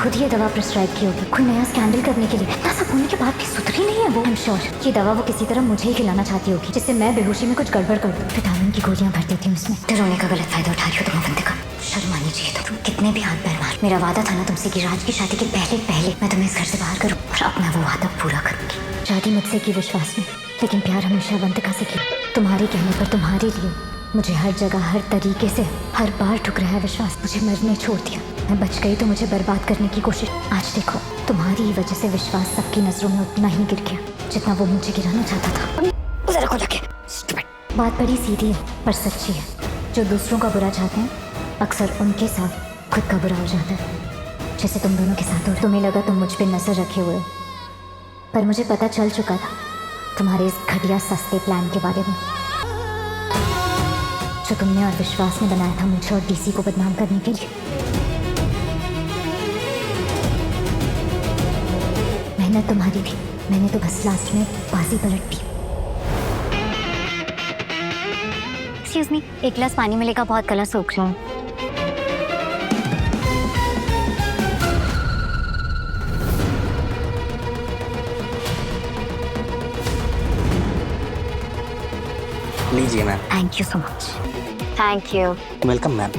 खुद ये दवा प्रिस्क्राइब की होगी कोई नया स्कैंडल करने के लिए। इतना सब होने के बाद भी सुधरी नहीं है वो। आई एम श्योर ये दवा वो किसी तरह मुझे ही खिलाना चाहती होगी जिससे मैं बेहोशी में कुछ गड़बड़ कर दूं। विटामिन की गोलियां भर देती हूँ उसमें। डरोने का गलत फायदा उठा रही हो तुम अवंतिका। शर्म आनी चाहिए तो। तुम कितने भी हाथ पैर मार, मेरा वादा था ना तुमसे कि राज की शादी के पहले मैं तुम्हें इस घर से बाहर करूँ, और अब मैं वो वादा पूरा करूँगी। शादी मुझसे की विश्वास में, लेकिन प्यार हमेशा अवंतिका से किया। तुम्हारे कहने पर तुम्हारे लिए मुझे हर जगह हर तरीके से हर बार ठुकराया है विश्वास। मुझे मरने छोड़ दिया, मैं बच गई तो मुझे बर्बाद करने की कोशिश। आज देखो तुम्हारी ही वजह से विश्वास सबकी नजरों में उतना ही गिर गया जितना वो मुझे गिराना चाहता था। जरा को लगे बात बड़ी सीधी है पर सच्ची है। जो दूसरों का बुरा चाहते हैं अक्सर उनके साथ खुद का बुरा हो जाता है, जैसे तुम दोनों के साथ हो। तुम्हें लगा तुम मुझ पर नजर रखे हुए हो, पर मुझे पता चल चुका था तुम्हारे इस घटिया सस्ते प्लान के बारे में जो तुमने और विश्वास ने बनाया था मुझे और डीसी को बदनाम करने के लिए। मेहनत तुम्हारी थी, मैंने तो बस लास्ट में बाजी पलट दी। एक्सक्यूज मी, एक गिलास पानी मिलेगा? बहुत गला सूख रहा है। लीजिए ma'am. Thank you so much. Thank you. Welcome ma'am.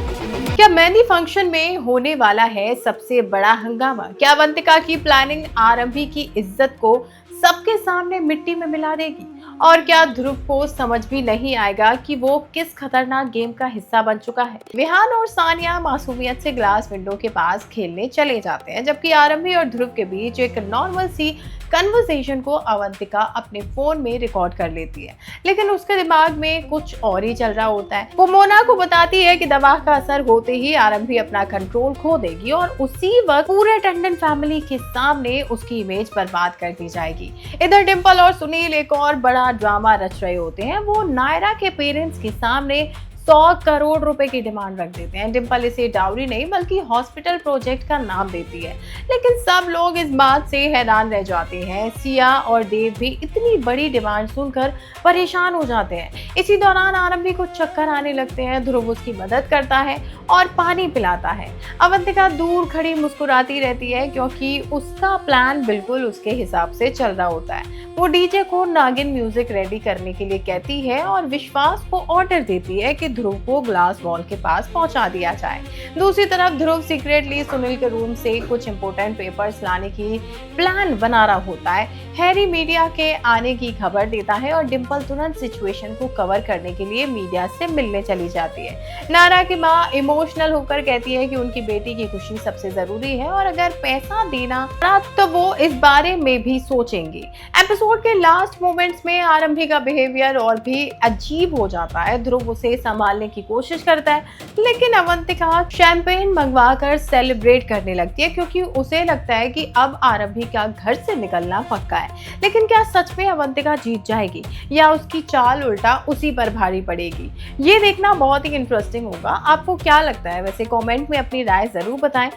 क्या मेहंदी फंक्शन में होने वाला है सबसे बड़ा हंगामा? क्या अवंतिका की प्लानिंग आरंभी की इज्जत को सबके सामने मिट्टी में मिला देगी? और क्या ध्रुव को समझ भी नहीं आएगा कि वो किस खतरनाक गेम का हिस्सा बन चुका है? विहान और सानिया मासूमियत से ग्लास विंडो के पास खेलने चले जाते हैं, जबकि आरंभी और ध्रुव के बीच एक नॉर्मल सी कन्वर्सेशन को अवंतिका अपने फोन में रिकॉर्ड कर लेती है, लेकिन उसके दिमाग में कुछ और ही चल रहा होता है। वो मोना को बताती है कि दवा का असर होते ही आरंभी अपना कंट्रोल खो देगी और उसी वक्त पूरे टंडन फैमिली के सामने उसकी इमेज बर्बाद कर दी जाएगी। इधर डिंपल और सुनील एक और बड़ा ड्रामा रच रहे होते हैं। वो नायरा के पेरेंट्स के सामने 100 करोड़ रुपए की डिमांड रख देते हैं। डिंपल इसे डाउरी नहीं बल्कि हॉस्पिटल प्रोजेक्ट का नाम देती है, लेकिन सब लोग इस बात से हैरान रह जाते हैं। सिया और देव भी इतनी बड़ी डिमांड सुनकर परेशान हो जाते हैं। इसी दौरान आरंभी को चक्कर आने लगते हैं। ध्रुव उसकी मदद करता है और पानी पिलाता है। अवंतिका दूर खड़ी मुस्कुराती रहती है क्योंकि उसका प्लान बिल्कुल उसके हिसाब से चल रहा होता है। वो डीजे को नागिन म्यूजिक रेडी करने के लिए कहती है और विश्वास को ऑर्डर देती है कि ध्रुव को ग्लास वॉल के पास पहुंचा दिया जाए। दूसरी तरफ ध्रुव सीक्रेटली सुनील के रूम से कुछ इंपॉर्टेंट पेपर्स लाने की प्लान बना रहा होता है। हैरी मीडिया के आने की खबर देता है और डिंपल तुरंत सिचुएशन को कवर करने के लिए मीडिया से मिलने चली जाती है। नायरा की माँ इमोशनल होकर कहती है कि उनकी बेटी की खुशी सबसे जरूरी है और अगर पैसा देना तो वो इस बारे में भी सोचेंगी। एपिसोड के लास्ट मोमेंट्स में आरंभी का बिहेवियर और भी अजीब हो जाता है। ध्रुव उसे संभालने की कोशिश करता है, लेकिन अवंतिका शैंपेन मंगवाकर सेलिब्रेट करने लगती है क्योंकि उसे लगता है कि अब आरंभी का घर से निकलना पक्का है। लेकिन क्या सच में अवंतिका जीत जाएगी या उसकी चाल उल्टा उसी पर भारी पड़ेगी? ये देखना बहुत ही इंटरेस्टिंग होगा। आपको क्या लगता है? वैसे कमेंट में अपनी राय जरूर बताएं।